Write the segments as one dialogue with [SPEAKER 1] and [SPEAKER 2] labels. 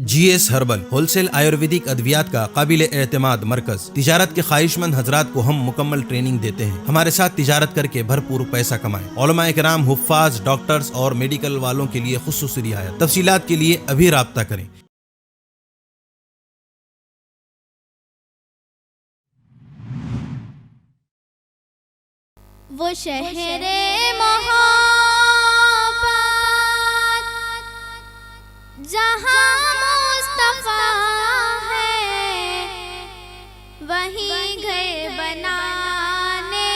[SPEAKER 1] GS herbal wholesale ayurvedic ادویات کا قابل اعتماد مرکز۔ تجارت کے خواہش مند حضرات کو ہم مکمل ٹریننگ دیتے ہیں۔ ہمارے ساتھ تجارت کر کے بھرپور پیسہ کمائیں۔ علماء کرام، حفاظ، ڈاکٹرز اور میڈیکل والوں کے لیے خصوصی رعایت۔ تفصیلات کے لیے ابھی رابطہ کریں۔
[SPEAKER 2] وہ شہر محبت جہاں مصطفیٰ ہے، وہیں گھر بنانے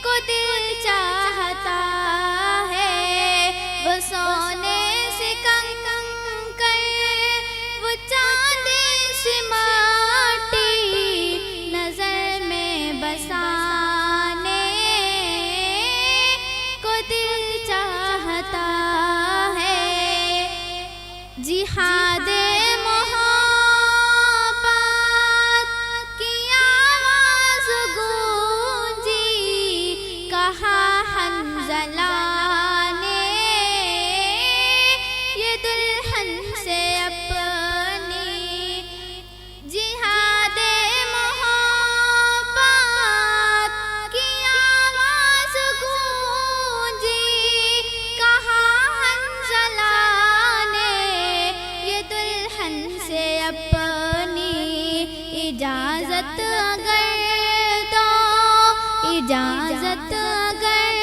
[SPEAKER 2] کو دل چاہتا ہے۔ وہ سونے سے کنکر، وہ چاندی سے مٹی نظر میں بسانے کو دل چاہتا ہے۔ جہاد محبت کی آواز گونجی، کہا حنظلہ نے یہ دلہن سے اپنی۔ جہاد محبت کی آواز گونجی، کہا حنظلہ سے اپنی۔ اجازت اگر دو، اجازت اگر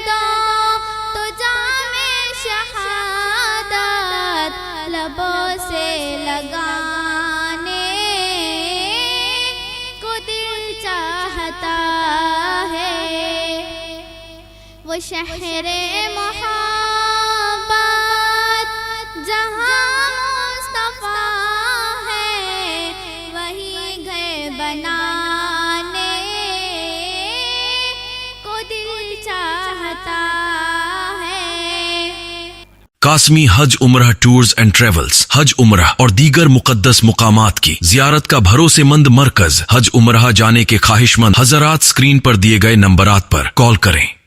[SPEAKER 2] دو تو جام شہادت لبوں سے لگانے کو دل چاہتا ہے۔ وہ شہر محبت جہاں بنانے کو دل چاہتا ہے۔
[SPEAKER 3] قاسمی حج عمرہ ٹورز اینڈ ٹریولز حج عمرہ اور دیگر مقدس مقامات کی زیارت کا بھروسے مند مرکز۔ حج عمرہ جانے کے خواہش مند حضرات اسکرین پر دیے گئے نمبرات پر کال کریں۔